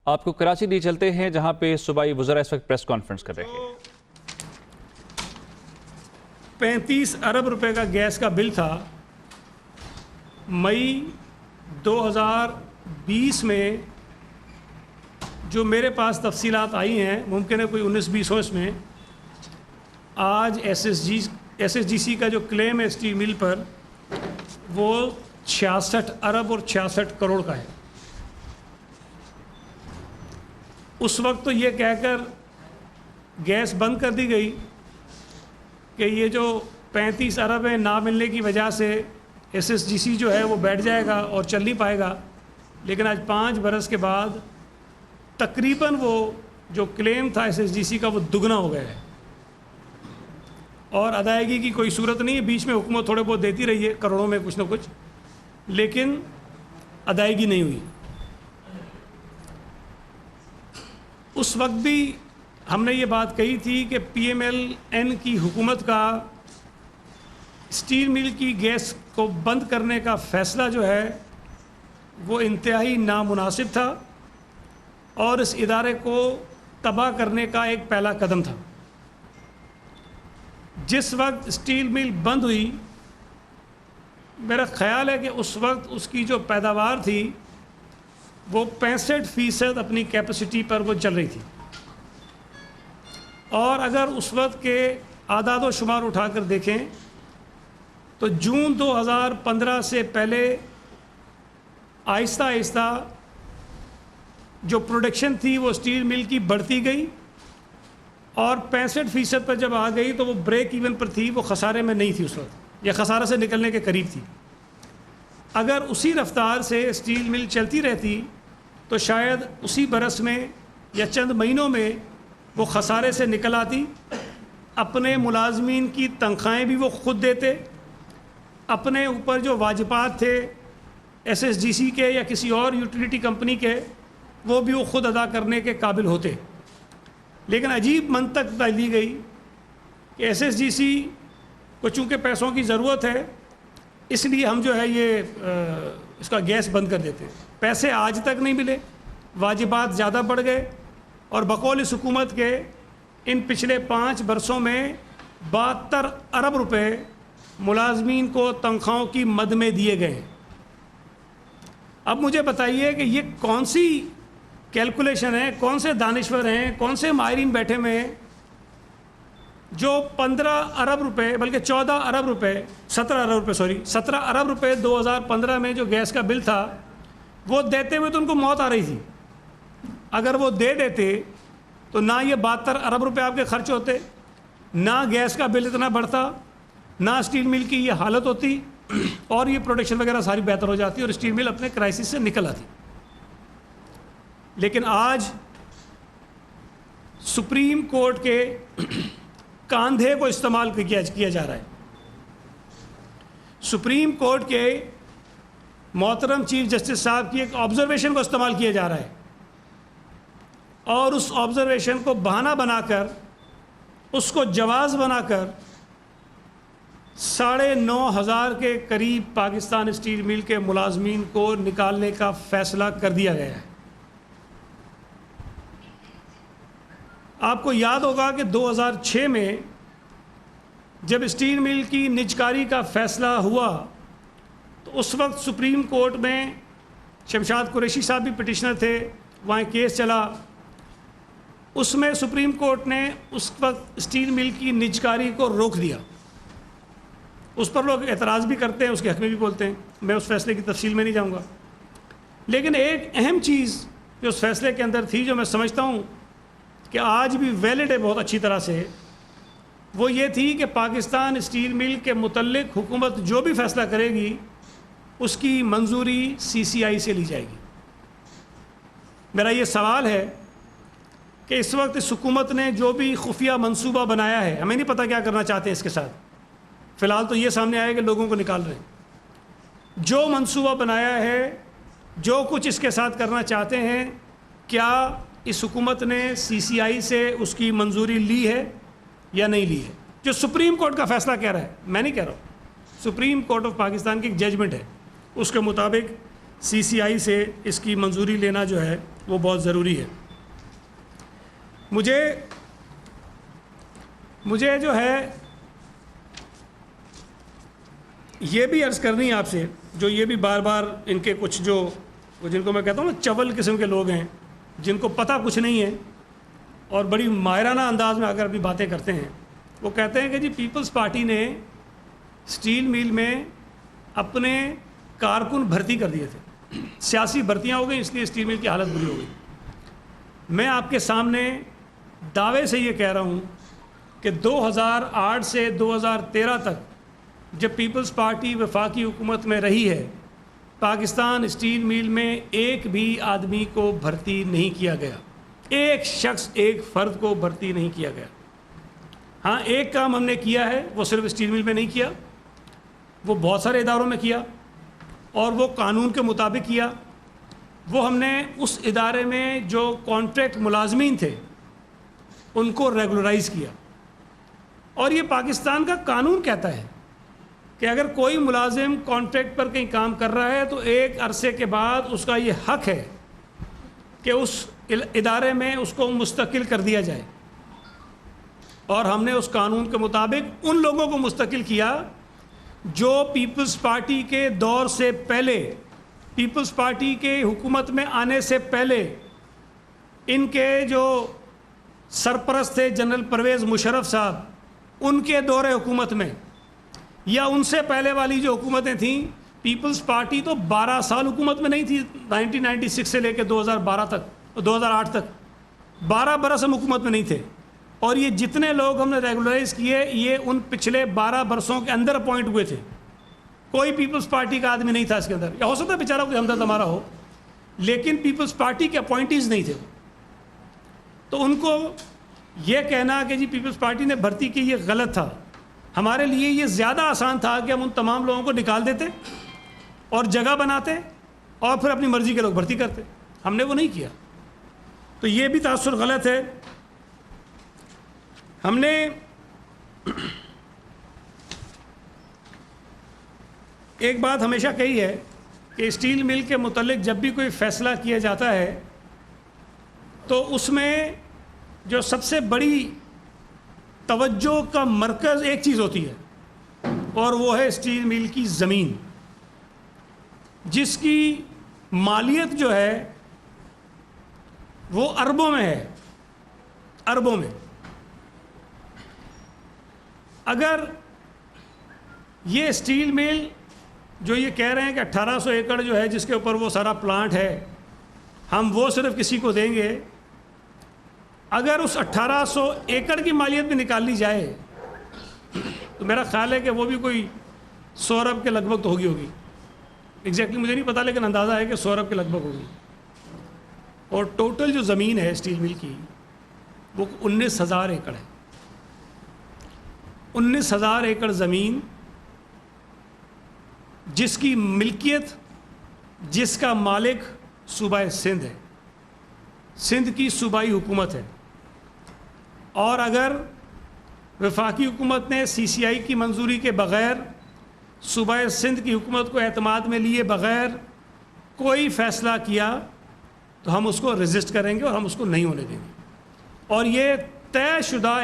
آپ کو کراچی لی چلتے ہیں جہاں پہ صوبائی وزراء اس وقت پریس کانفرنس کر رہے ہیں۔ 35 ارب روپے کا گیس کا بل تھا مئی 2020 میں، جو میرے پاس تفصیلات آئی ہیں، ممکن ہے کوئی 19-20 ہو اس میں۔ آج ایس ایس جی سی کا جو کلیم ہے اسٹیل مل پر، وہ 66 ارب اور 66 کروڑ کا ہے۔ اس وقت تو یہ کہہ کر گیس بند کر دی گئی کہ یہ جو 35 ارب ہیں نہ ملنے کی وجہ سے ایس جی سی جو ہے وہ بیٹھ جائے گا اور چل نہیں پائے گا، لیکن آج 5 برس کے بعد تقریباً وہ جو کلیم تھا ایس جی سی کا وہ دگنا ہو گیا ہے، اور ادائیگی کی کوئی صورت نہیں ہے۔ بیچ میں حکومت تھوڑے بہت دیتی رہی ہے کروڑوں میں کچھ نہ کچھ، لیکن ادائیگی نہیں ہوئی۔ اس وقت بھی ہم نے یہ بات کہی تھی کہ پی ایم ایل این کی حکومت کا اسٹیل مل کی گیس کو بند کرنے کا فیصلہ جو ہے وہ انتہائی نامناسب تھا اور اس ادارے کو تباہ کرنے کا ایک پہلا قدم تھا۔ جس وقت اسٹیل مل بند ہوئی، میرا خیال ہے کہ اس وقت اس کی جو پیداوار تھی وہ 65% اپنی کیپیسٹی پر وہ چل رہی تھی، اور اگر اس وقت کے اعداد و شمار اٹھا کر دیکھیں تو جون 2015 سے پہلے آہستہ آہستہ جو پروڈکشن تھی وہ اسٹیل مل کی بڑھتی گئی، اور 65% پر جب آ گئی تو وہ بریک ایون پر تھی، وہ خسارے میں نہیں تھی اس وقت، یا خسارے سے نکلنے کے قریب تھی۔ اگر اسی رفتار سے اسٹیل مل چلتی رہتی تو شاید اسی برس میں یا چند مہینوں میں وہ خسارے سے نکل آتی، اپنے ملازمین کی تنخواہیں بھی وہ خود دیتے، اپنے اوپر جو واجبات تھے ایس جی سی کے یا کسی اور یوٹیلیٹی کمپنی کے وہ بھی وہ خود ادا کرنے کے قابل ہوتے۔ لیکن عجیب منطق ڈالی گئی کہ ایس جی سی کو چونکہ پیسوں کی ضرورت ہے، اس لیے ہم جو ہے یہ اس کا گیس بند کر دیتے۔ پیسے آج تک نہیں ملے، واجبات زیادہ بڑھ گئے، اور بقول اس حکومت کے ان پچھلے 5 برسوں میں 72 ارب روپے ملازمین کو تنخواہوں کی مد میں دیے گئے۔ اب مجھے بتائیے کہ یہ کون سی کیلکولیشن ہے، کون سے دانشور ہیں، کون سے ماہرین بیٹھے ہوئے ہیں جو 15 ارب روپے بلکہ 14 ارب روپے 17 ارب روپے 2015 میں جو گیس کا بل تھا وہ دیتے ہوئے تو ان کو موت آ رہی تھی۔ اگر وہ دے دیتے تو نہ یہ 72 ارب روپے آپ کے خرچ ہوتے، نہ گیس کا بل اتنا بڑھتا، نہ اسٹیل مل کی یہ حالت ہوتی، اور یہ پروڈکشن وغیرہ ساری بہتر ہو جاتی اور اسٹیل مل اپنے کرائسس سے نکل آتی۔ لیکن آج سپریم کورٹ کے کاندھے کو استعمال کیا جا رہا ہے۔ سپریم کورٹ کے محترم چیف جسٹس صاحب کی ایک آبزرویشن کو استعمال کیا جا رہا ہے، اور اس آبزرویشن کو بہانہ بنا کر، اس کو جواز بنا کر 9,500 کے قریب پاکستان اسٹیل مل کے ملازمین کو نکالنے کا فیصلہ کر دیا گیا ہے۔ آپ کو یاد ہوگا کہ 2006 میں جب اسٹیل مل کی نجکاری کا فیصلہ ہوا تو اس وقت سپریم کورٹ میں شمشاد قریشی صاحب بھی پٹیشنر تھے، وہاں کیس چلا۔ اس میں سپریم کورٹ نے اس وقت اسٹیل مل کی نجکاری کو روک دیا۔ اس پر لوگ اعتراض بھی کرتے ہیں، اس کے حق میں بھی بولتے ہیں، میں اس فیصلے کی تفصیل میں نہیں جاؤں گا۔ لیکن ایک اہم چیز جو اس فیصلے کے اندر تھی، جو میں سمجھتا ہوں کہ آج بھی ویلڈ ہے بہت اچھی طرح سے، وہ یہ تھی کہ پاکستان اسٹیل مل کے متعلق حکومت جو بھی فیصلہ کرے گی اس کی منظوری سی سی آئی سے لی جائے گی۔ میرا یہ سوال ہے کہ اس وقت اس حکومت نے جو بھی خفیہ منصوبہ بنایا ہے، ہمیں نہیں پتہ کیا کرنا چاہتے ہیں اس کے ساتھ، فی الحال تو یہ سامنے آیا کہ لوگوں کو نکال رہے ہیں۔ جو منصوبہ بنایا ہے، جو کچھ اس کے ساتھ کرنا چاہتے ہیں، کیا اس حکومت نے سی سی آئی سے اس کی منظوری لی ہے یا نہیں لی ہے؟ جو سپریم کورٹ کا فیصلہ کہہ رہا ہے، میں نہیں کہہ رہا ہوں، سپریم کورٹ آف پاکستان کی ایک ججمنٹ ہے، اس کے مطابق سی سی آئی سے اس کی منظوری لینا جو ہے وہ بہت ضروری ہے. مجھے جو ہے یہ بھی عرض کرنی ہے آپ سے, جو یہ بھی بار بار ان کے کچھ جو جن کو میں کہتا ہوں نا چول قسم کے لوگ ہیں, جن کو پتہ کچھ نہیں ہے اور بڑی ماہرانہ انداز میں اگر اپنی باتیں کرتے ہیں. وہ کہتے ہیں کہ جی پیپلز پارٹی نے اسٹیل میل میں اپنے کارکن بھرتی کر دیے تھے, سیاسی بھرتیاں ہو گئیں, اس لیے اسٹیل میل کی حالت بری ہو گئی. میں آپ کے سامنے دعوے سے یہ کہہ رہا ہوں کہ 2008 سے 2013 تک جب پیپلز پارٹی وفاقی حکومت میں رہی ہے, پاکستان اسٹیل میل میں ایک بھی آدمی کو بھرتی نہیں کیا گیا, ایک شخص ایک فرد کو بھرتی نہیں کیا گیا. ہاں ایک کام ہم نے کیا ہے, وہ صرف اسٹیل میل میں نہیں کیا, وہ بہت سارے اداروں میں کیا اور وہ قانون کے مطابق کیا. وہ ہم نے اس ادارے میں جو کانٹریکٹ ملازمین تھے ان کو ریگولرائز کیا. اور یہ پاکستان کا قانون کہتا ہے کہ اگر کوئی ملازم کانٹریکٹ پر کہیں کام کر رہا ہے تو ایک عرصے کے بعد اس کا یہ حق ہے کہ اس ادارے میں اس کو مستقل کر دیا جائے. اور ہم نے اس قانون کے مطابق ان لوگوں کو مستقل کیا جو پیپلز پارٹی کے دور سے پہلے, پیپلز پارٹی کے حکومت میں آنے سے پہلے ان کے جو سرپرست تھے جنرل پرویز مشرف صاحب, ان کے دور حکومت میں یا ان سے پہلے والی جو حکومتیں تھیں. پیپلز پارٹی تو 12 سال حکومت میں نہیں تھی, 1996 سے لے کے 2008 تک 12 برس ہم حکومت میں نہیں تھے. اور یہ جتنے لوگ ہم نے ریگولرائز کیے یہ ان پچھلے 12 برسوں کے اندر اپوائنٹ ہوئے تھے. کوئی پیپلز پارٹی کا آدمی نہیں تھا اس کے اندر, یا ہو سکتا ہے بیچارہ کوئی ہمدرد ہمارا ہو, لیکن پیپلز پارٹی کے اپوائنٹیز نہیں تھے. تو ان کو یہ کہنا کہ جی پیپلز پارٹی نے بھرتی کی یہ غلط تھا. ہمارے لیے یہ زیادہ آسان تھا کہ ہم ان تمام لوگوں کو نکال دیتے اور جگہ بناتے اور پھر اپنی مرضی کے لوگ بھرتی کرتے. ہم نے وہ نہیں کیا. تو یہ بھی تاثر غلط ہے. ہم نے ایک بات ہمیشہ کہی ہے کہ اسٹیل مل کے متعلق جب بھی کوئی فیصلہ کیا جاتا ہے تو اس میں جو سب سے بڑی توجہ کا مرکز ایک چیز ہوتی ہے اور وہ ہے اسٹیل مل کی زمین, جس کی مالیت جو ہے وہ اربوں میں ہے, اربوں میں. اگر یہ اسٹیل مل جو یہ کہہ رہے ہیں کہ 1800 ایکڑ جو ہے جس کے اوپر وہ سارا پلانٹ ہے, ہم وہ صرف کسی کو دیں گے, اگر اس 1800 ایکڑ کی مالیت بھی نکال لی جائے تو میرا خیال ہے کہ وہ بھی کوئی 100 ارب کے لگ بھگ تو ہوگی. ایگزیکٹلی مجھے نہیں پتا, لیکن اندازہ ہے کہ 100 ارب کے لگ بھگ ہوگی. اور ٹوٹل جو زمین ہے اسٹیل مل کی وہ 19,000 ایکڑ ہے. 19,000 ایکڑ زمین جس کی ملکیت, جس کا مالک صوبہ سندھ ہے, سندھ کی صوبائی حکومت ہے. اور اگر وفاقی حکومت نے CCI کی منظوری کے بغیر صوبہ سندھ کی حکومت کو اعتماد میں لیے بغیر کوئی فیصلہ کیا تو ہم اس کو ریزسٹ کریں گے اور ہم اس کو نہیں ہونے دیں گے. اور یہ طے شدہ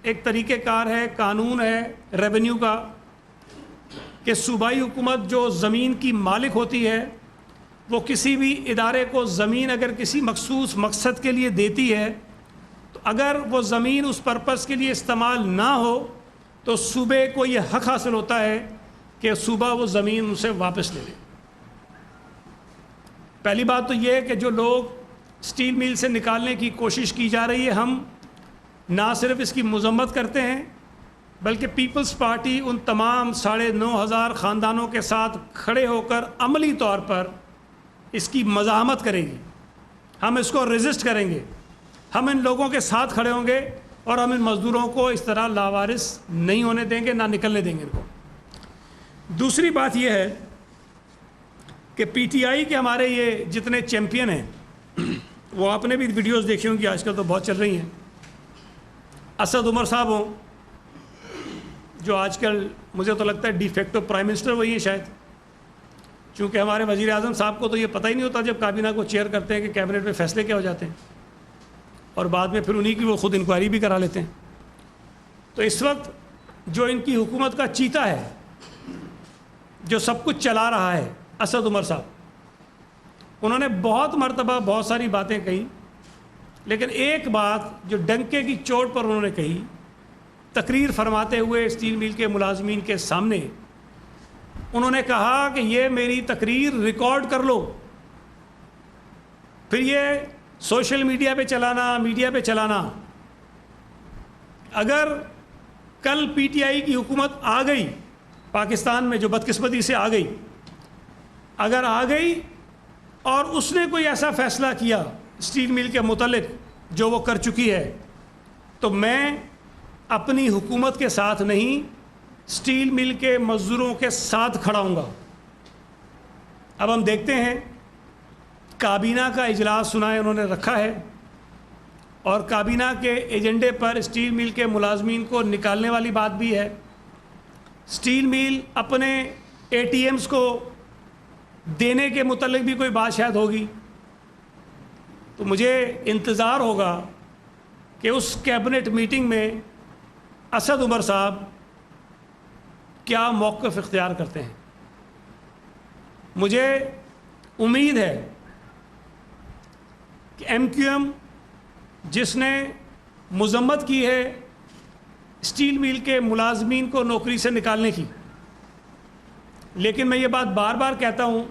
ایک طریقہ کار ہے, قانون ہے ریونیو کا, کہ صوبائی حکومت جو زمین کی مالک ہوتی ہے وہ کسی بھی ادارے کو زمین اگر کسی مخصوص مقصد کے لیے دیتی ہے تو اگر وہ زمین اس پرپس کے لیے استعمال نہ ہو تو صوبے کو یہ حق حاصل ہوتا ہے کہ صوبہ وہ زمین ان سے واپس لے لے. پہلی بات تو یہ ہے کہ جو لوگ اسٹیل مل سے نکالنے کی کوشش کی جا رہی ہے, ہم نہ صرف اس کی مذمت کرتے ہیں بلکہ پیپلز پارٹی ان تمام 9,500 خاندانوں کے ساتھ کھڑے ہو کر عملی طور پر اس کی مزاحمت کرے گی. ہم اس کو ریزسٹ کریں گے, ہم ان لوگوں کے ساتھ کھڑے ہوں گے اور ہم ان مزدوروں کو اس طرح لاوارث نہیں ہونے دیں گے, نہ نکلنے دیں گے ان کو. دوسری بات یہ ہے کہ PTI کے ہمارے یہ جتنے چیمپئن ہیں, وہ آپ نے بھی ویڈیوز دیکھی ہوں گی, آج کل تو بہت چل رہی ہیں. اسد عمر صاحب ہوں جو آج کل مجھے تو لگتا ہے ڈی فیکٹو پرائم منسٹر وہی ہیں شاید, چونکہ ہمارے وزیر اعظم صاحب کو تو یہ پتہ ہی نہیں ہوتا جب کابینہ کو چیئر کرتے ہیں کہ کیبنٹ میں فیصلے کیا ہو جاتے ہیں، اور بعد میں پھر انہی کی وہ خود انکوائری بھی کرا لیتے ہیں۔ تو اس وقت جو ان کی حکومت کا چیتا ہے، جو سب کچھ چلا رہا ہے، اسد عمر صاحب، انہوں نے بہت مرتبہ بہت ساری باتیں کہی، لیکن ایک بات جو ڈنکے کی چوٹ پر انہوں نے کہی، تقریر فرماتے ہوئے اسٹیل مل کے ملازمین کے سامنے انہوں نے کہا کہ یہ میری تقریر ریکارڈ کر لو، پھر یہ سوشل میڈیا پہ چلانا، میڈیا پہ چلانا۔ اگر کل پی ٹی آئی کی حکومت آ گئی پاکستان میں، جو بدقسمتی سے آ گئی، اگر آ گئی اور اس نے کوئی ایسا فیصلہ کیا اسٹیل مل کے متعلق جو وہ کر چکی ہے، تو میں اپنی حکومت کے ساتھ نہیں، اسٹیل مل کے مزدوروں کے ساتھ کھڑا ہوں گا۔ اب ہم دیکھتے ہیں، کابینہ کا اجلاس سنا ہے انہوں نے رکھا ہے، اور کابینہ کے ایجنڈے پر اسٹیل مل کے ملازمین کو نکالنے والی بات بھی ہے۔ اسٹیل مل اپنے اے ٹی ایمز کو دینے کے متعلق بھی کوئی بات شاید ہوگی۔ تو مجھے انتظار ہوگا کہ اس کیبنٹ میٹنگ میں اسد عمر صاحب کیا موقف اختیار کرتے ہیں۔ مجھے امید ہے کہ ایم کیو ایم جس نے مذمت کی ہے اسٹیل مل کے ملازمین کو نوکری سے نکالنے کی، لیکن میں یہ بات بار بار کہتا ہوں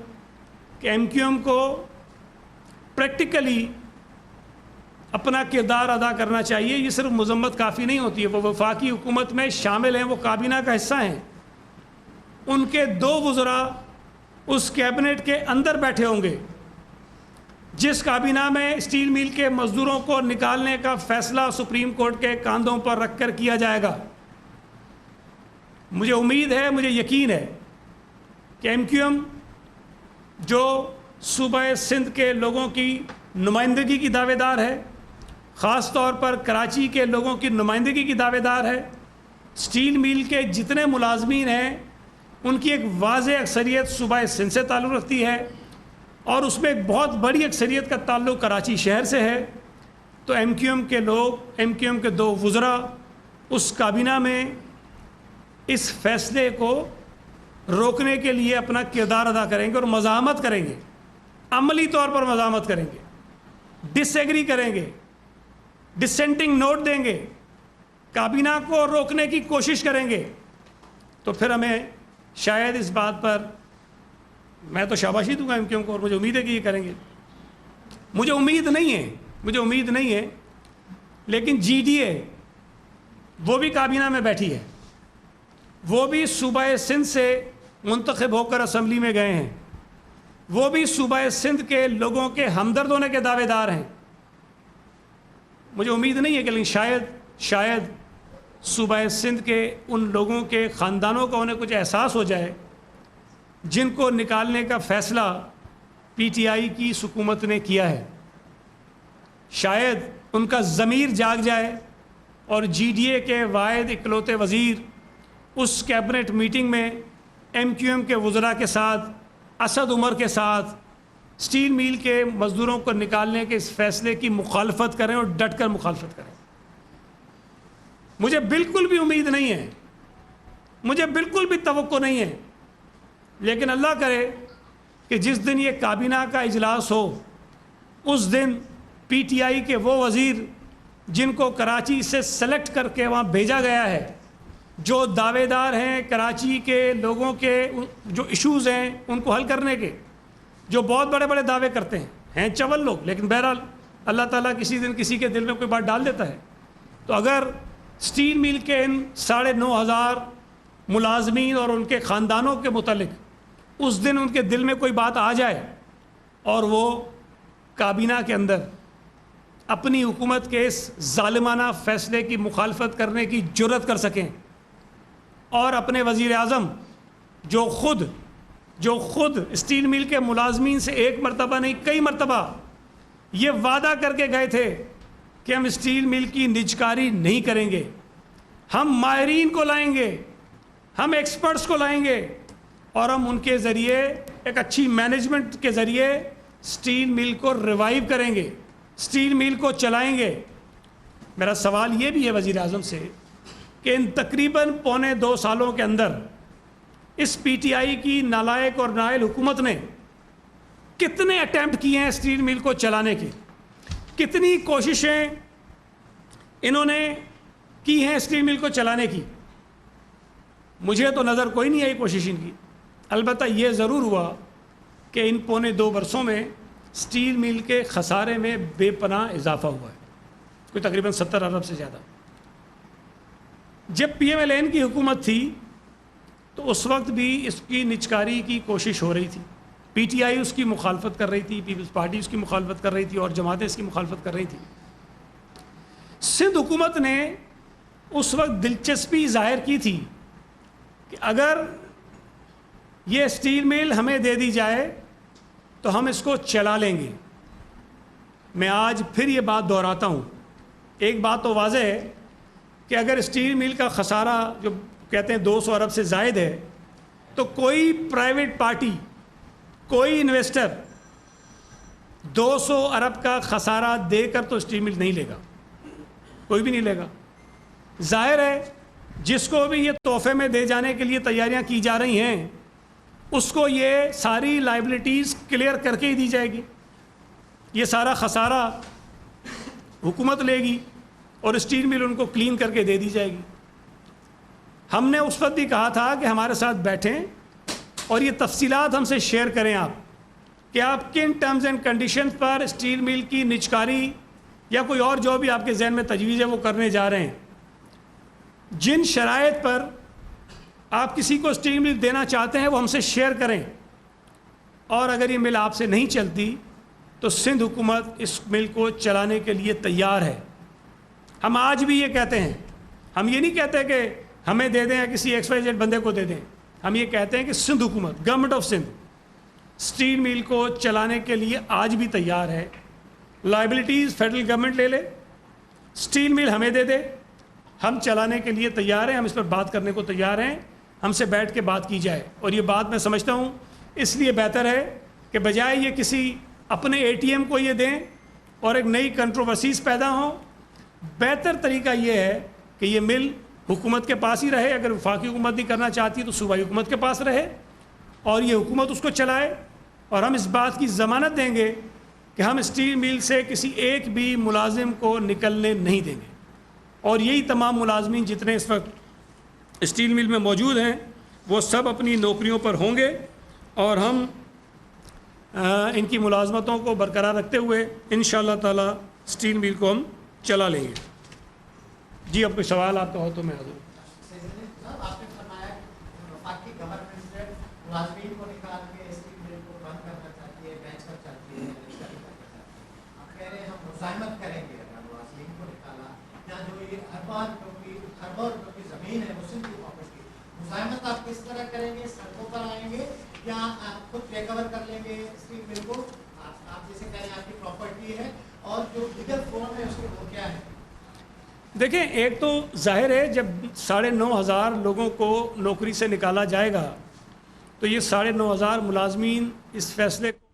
کہ ایم کیو ایم کو پریکٹیکلی اپنا کردار ادا کرنا چاہیے۔ یہ صرف مذمت کافی نہیں ہوتی ہے، وہ وفاقی حکومت میں شامل ہیں، وہ کابینہ کا حصہ ہیں، ان کے 2 وزراء اس کیبنٹ کے اندر بیٹھے ہوں گے جس کابینہ میں اسٹیل مل کے مزدوروں کو نکالنے کا فیصلہ سپریم کورٹ کے کاندھوں پر رکھ کر کیا جائے گا۔ مجھے امید ہے، مجھے یقین ہے کہ ایم کیو ایم جو صوبہ سندھ کے لوگوں کی نمائندگی کی دعوے دار ہے، خاص طور پر کراچی کے لوگوں کی نمائندگی کی دعوے دار ہے، اسٹیل مل کے جتنے ملازمین ہیں ان کی ایک واضح اکثریت صوبہ سندھ سے تعلق رکھتی ہے، اور اس میں ایک بہت بڑی اکثریت کا تعلق کراچی شہر سے ہے۔ تو ایم کیو ایم کے لوگ، ایم کیو ایم کے 2 وزراء اس کابینہ میں اس فیصلے کو روکنے کے لیے اپنا کردار ادا کریں گے اور مزاحمت کریں گے، عملی طور پر مزاحمت کریں گے، ڈس ایگری کریں گے، ڈسینٹنگ نوٹ دیں گے، کابینہ کو روکنے کی کوشش کریں گے۔ تو پھر ہمیں شاید اس بات پر، میں تو شاباشی دوں گا ایم کیو ایم کو، اور مجھے امید ہے کہ یہ کریں گے۔ مجھے امید نہیں ہے لیکن جی ڈی اے وہ بھی کابینہ میں بیٹھی ہے، وہ بھی صوبہ سندھ سے منتخب ہو کر اسمبلی میں گئے ہیں، وہ بھی صوبہ سندھ کے لوگوں کے ہمدرد ہونے کے دعوے دار ہیں۔ مجھے امید نہیں ہے کہ لیکن شاید صوبہ سندھ کے ان لوگوں کے خاندانوں کا انہیں کچھ احساس ہو جائے جن کو نکالنے کا فیصلہ پی ٹی آئی کی حکومت نے کیا ہے، شاید ان کا ضمیر جاگ جائے اور جی ڈی اے کے واحد اکلوتے وزیر اس کیبنٹ میٹنگ میں ایم کیو ایم کے وزراء کے ساتھ، اسد عمر کے ساتھ اسٹیل مل کے مزدوروں کو نکالنے کے اس فیصلے کی مخالفت کریں اور ڈٹ کر مخالفت کریں۔ مجھے بالکل بھی امید نہیں ہے، مجھے بالکل بھی توقع نہیں ہے، لیکن اللہ کرے کہ جس دن یہ کابینہ کا اجلاس ہو اس دن پی ٹی آئی کے وہ وزیر جن کو کراچی سے سلیکٹ کر کے وہاں بھیجا گیا ہے، جو دعوے دار ہیں کراچی کے لوگوں کے جو ایشوز ہیں ان کو حل کرنے کے، جو بہت بڑے بڑے دعوے کرتے ہیں چول لوگ، لیکن بہرحال اللہ تعالیٰ کسی دن کسی کے دل میں کوئی بات ڈال دیتا ہے۔ تو اگر اسٹیل مل کے ان 9,500 ملازمین اور ان کے خاندانوں کے متعلق اس دن ان کے دل میں کوئی بات آ جائے اور وہ کابینہ کے اندر اپنی حکومت کے اس ظالمانہ فیصلے کی مخالفت کرنے کی جرات کر سکیں، اور اپنے وزیر اعظم جو خود اسٹیل مل کے ملازمین سے ایک مرتبہ نہیں کئی مرتبہ یہ وعدہ کر کے گئے تھے کہ ہم اسٹیل مل کی نجکاری نہیں کریں گے، ہم ماہرین کو لائیں گے، ہم ایکسپرٹس کو لائیں گے، اور ہم ان کے ذریعے ایک اچھی مینجمنٹ کے ذریعے اسٹیل مل کو ریوائیو کریں گے, اسٹیل مل کو چلائیں گے. میرا سوال یہ بھی ہے وزیر اعظم سے کہ ان تقریباً 1.25 سالوں کے اندر اس پی ٹی آئی کی نالائق اور نائل حکومت نے کتنے اٹیمپٹ کیے ہیں اسٹیل مل کو چلانے کے, کتنی کوششیں انہوں نے کی ہیں اسٹیل مل کو چلانے کی. مجھے تو نظر کوئی نہیں آئی کوشش ان کی. البتہ یہ ضرور ہوا کہ ان 1.25 برسوں میں اسٹیل مل کے خسارے میں بے پناہ اضافہ ہوا ہے, کوئی تقریباً 70 ارب سے زیادہ. جب پی ایم ایل این کی حکومت تھی تو اس وقت بھی اس کی نچکاری کی کوشش ہو رہی تھی. پی ٹی آئی اس کی مخالفت کر رہی تھی, پیپلز پارٹی اس کی مخالفت کر رہی تھی, اور جماعتیں اس کی مخالفت کر رہی تھی. سندھ حکومت نے اس وقت دلچسپی ظاہر کی تھی کہ اگر یہ اسٹیل مل ہمیں دے دی جائے تو ہم اس کو چلا لیں گے. میں آج پھر یہ بات دہراتا ہوں, ایک بات تو واضح ہے کہ اگر اسٹیل مل کا خسارہ جو کہتے ہیں 200 ارب سے زائد ہے تو کوئی پرائیویٹ پارٹی, کوئی انویسٹر 200 ارب کا خسارہ دے کر تو اسٹیل مل نہیں لے گا, کوئی بھی نہیں لے گا. ظاہر ہے جس کو بھی یہ تحفے میں دے جانے کے لیے تیاریاں کی جا رہی ہیں اس کو یہ ساری لائبلٹیز کلیئر کر کے ہی دی جائے گی. یہ سارا خسارہ حکومت لے گی اور اسٹیل مل ان کو کلین کر کے دے دی جائے گی. ہم نے اس وقت بھی کہا تھا کہ ہمارے ساتھ بیٹھیں اور یہ تفصیلات ہم سے شیئر کریں آپ کہ آپ کن ٹرمز اینڈ کنڈیشنز پر اسٹیل مل کی نجکاری یا کوئی اور جو بھی آپ کے ذہن میں تجویز ہے وہ کرنے جا رہے ہیں. جن شرائط پر آپ کسی کو اسٹیل مل دینا چاہتے ہیں وہ ہم سے شیئر کریں, اور اگر یہ مل آپ سے نہیں چلتی تو سندھ حکومت اس مل کو چلانے کے لیے تیار ہے. ہم آج بھی یہ کہتے ہیں, ہم یہ نہیں کہتے کہ ہمیں دے دیں یا کسی ایکس وائی زیڈ بندے کو دے دیں, ہم یہ کہتے ہیں کہ سندھ حکومت, گورنمنٹ آف سندھ اسٹیل مل کو چلانے کے لیے آج بھی تیار ہے. لائبلٹیز فیڈرل گورنمنٹ لے لے, اسٹیل مل ہمیں دے دے, ہم چلانے کے لیے تیار ہیں, ہم اس پر بات کرنے کو تیار ہیں, ہم سے بیٹھ کے بات کی جائے. اور یہ بات میں سمجھتا ہوں اس لیے بہتر ہے کہ بجائے یہ کسی اپنے اے ٹی ایم کو یہ دیں اور ایک نئی کنٹروورسیز پیدا ہوں, بہتر طریقہ یہ ہے کہ یہ مل حکومت کے پاس ہی رہے. اگر وفاقی حکومت نہیں کرنا چاہتی تو صوبائی حکومت کے پاس رہے اور یہ حکومت اس کو چلائے, اور ہم اس بات کی ضمانت دیں گے کہ ہم اسٹیل مل سے کسی ایک بھی ملازم کو نکلنے نہیں دیں گے. اور یہی تمام ملازمین جتنے اس وقت اسٹیل مل میں موجود ہیں وہ سب اپنی نوکریوں پر ہوں گے, اور ہم ان کی ملازمتوں کو برقرار رکھتے ہوئے انشاءاللہ تعالی اسٹیل مل کو ہم چلا لیں گے. جی اب کوئی سوال آپ کا ہو تو میں حاضر ہوں. آپ نے فرمایا وفاقی گورنمنٹ سے ملازمین کو نکال کے اسٹیل مل کو بند کرنا چاہتی ہے, بینچ پر چلتی ہے, آپ کہہ رہے ہیں ہم مزاحمت کریں گے اگر ملازمین کو نکالا, یا جو یہ اربوں روپے کی زمین ہے مسلم کی پراپرٹی, مزاحمت آپ کس طرح کریں گے؟ سڑکوں پر آئیں گے یا خود ریکور کر لیں گے اسٹیل مل کو؟ آپ جیسے کہہ رہے ہیں آپ کی پراپرٹی ہے, اور جو دیگر فون ہے اس کے وہ کیا ہے؟ دیکھیں, ایک تو ظاہر ہے جب 9,500 لوگوں کو نوکری سے نکالا جائے گا تو یہ 9,500 ملازمین اس فیصلے کو